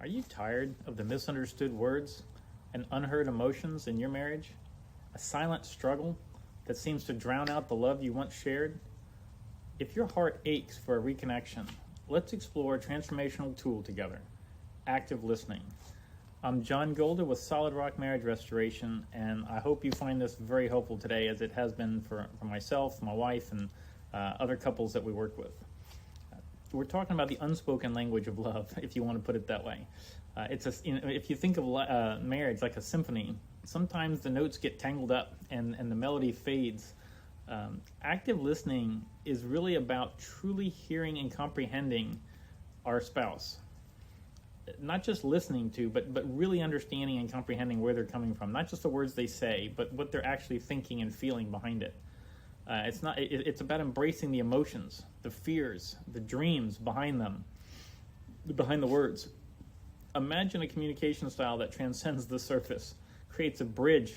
Are you tired of the misunderstood words and unheard emotions in your marriage? A silent struggle that seems to drown out the love you once shared? If your heart aches for a reconnection, let's explore a transformational tool together, active listening. I'm John Golder with Solid Rock Marriage Restoration, and I hope you find this very helpful today, as it has been for myself, my wife, and other couples that we work with. We're talking about the unspoken language of love, if you want to put it that way. If you think of marriage like a symphony, sometimes the notes get tangled up and the melody fades. Active listening is really about truly hearing and comprehending our spouse. Not just listening to, but really understanding and comprehending where they're coming from. Not just the words they say, but what they're actually thinking and feeling behind it. It's about embracing the emotions, the fears, the dreams behind them, behind the words. Imagine a communication style that transcends the surface, creates a bridge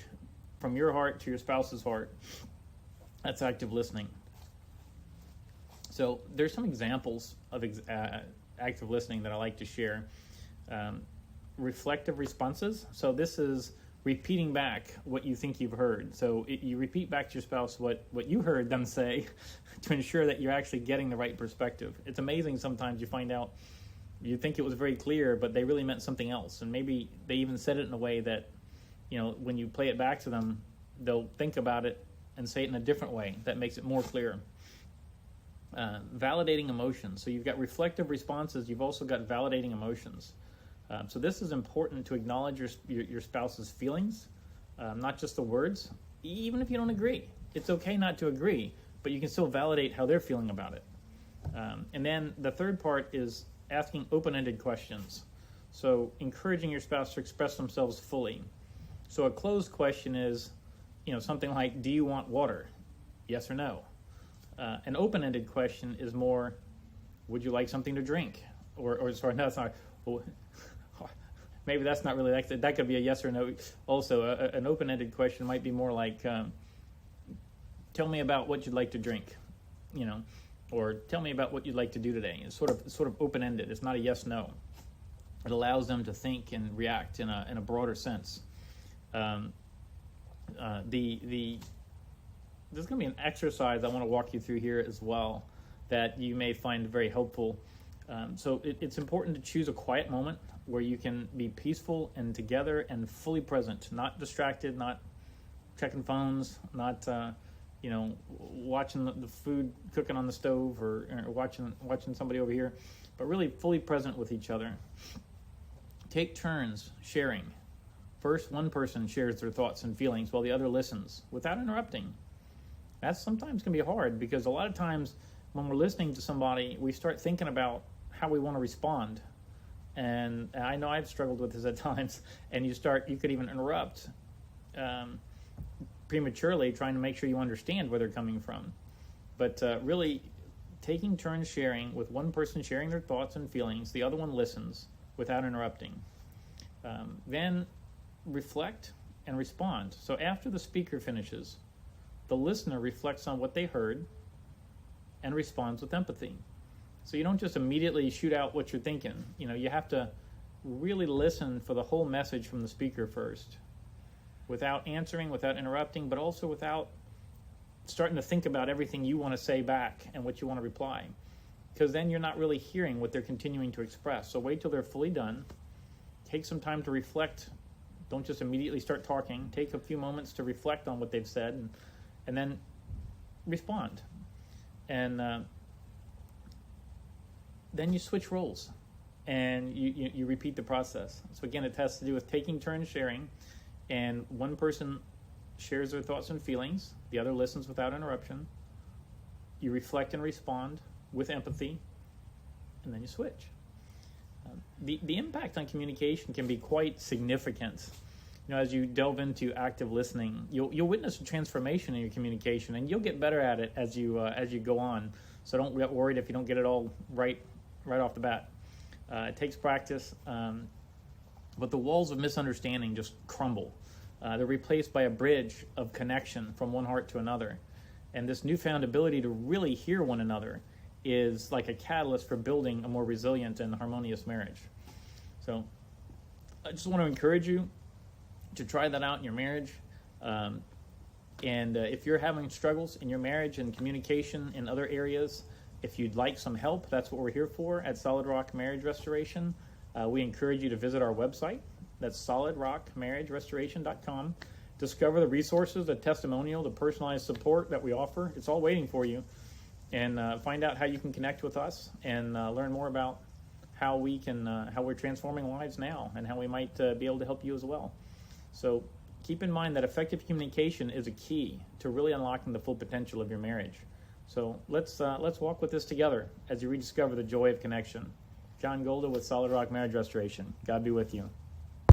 from your heart to your spouse's heart. That's active listening. So there's some examples of active listening that I like to share. Reflective responses. So this is repeating back what you think you've heard. So you repeat back to your spouse what you heard them say to ensure that you're actually getting the right perspective. It's amazing sometimes you find out you think it was very clear, but they really meant something else. And maybe they even said it in a way that, when you play it back to them, they'll think about it and say it in a different way that makes it more clear. Validating emotions. So you've got reflective responses. You've also got validating emotions. So this is important to acknowledge your spouse's feelings, not just the words. Even if you don't agree, it's okay not to agree, but you can still validate how they're feeling about it. And then the third part is asking open-ended questions. So encouraging your spouse to express themselves fully. So a closed question is, something like, do you want water? Yes or no? An open-ended question is more, would you like something to drink? Or sorry, no, it's not. Well, maybe that's not really, that could be a yes or no. Also, an open-ended question might be more like, tell me about what you'd like to drink, or tell me about what you'd like to do today. It's sort of open-ended. It's not a yes/no. It allows them to think and react in a broader sense. There's going to be an exercise I want to walk you through here as well that you may find very helpful. So it's important to choose a quiet moment where you can be peaceful and together and fully present, not distracted, not checking phones, not watching the food cooking on the stove or watching somebody over here, but really fully present with each other. Take turns sharing. First, one person shares their thoughts and feelings while the other listens without interrupting. That sometimes can be hard because a lot of times when we're listening to somebody, we start thinking about how we want to respond. And I know I've struggled with this at times, and you could even interrupt prematurely, trying to make sure you understand where they're coming from. But really taking turns sharing, with one person sharing their thoughts and feelings, the other one listens without interrupting. Then reflect and respond. So after the speaker finishes, the listener reflects on what they heard and responds with empathy. So you don't just immediately shoot out what you're thinking. You have to really listen for the whole message from the speaker first, without answering, without interrupting, but also without starting to think about everything you want to say back and what you want to reply, because then you're not really hearing what they're continuing to express. So wait till they're fully done. Take some time to reflect. Don't just immediately start talking. Take a few moments to reflect on what they've said, and then respond. And then you switch roles, and you repeat the process. So again, it has to do with taking turns sharing, and one person shares their thoughts and feelings, the other listens without interruption. You reflect and respond with empathy, and then you switch. The impact on communication can be quite significant. As you delve into active listening, you'll witness a transformation in your communication, and you'll get better at it as you go on. So don't get worried if you don't get it all right off the bat. It takes practice, but the walls of misunderstanding just crumble. They're replaced by a bridge of connection from one heart to another. And this newfound ability to really hear one another is like a catalyst for building a more resilient and harmonious marriage. So I just want to encourage you to try that out in your marriage. And if you're having struggles in your marriage and communication in other areas, if you'd like some help, that's what we're here for at Solid Rock Marriage Restoration. We encourage you to visit our website. That's solidrockmarriagerestoration.com. Discover the resources, the testimonial, the personalized support that we offer. It's all waiting for you. And find out how you can connect with us and learn more about how we're transforming lives now and how we might be able to help you as well. So keep in mind that effective communication is a key to really unlocking the full potential of your marriage. So let's walk with this together as you rediscover the joy of connection. John Golda with Solid Rock Marriage Restoration. God be with you.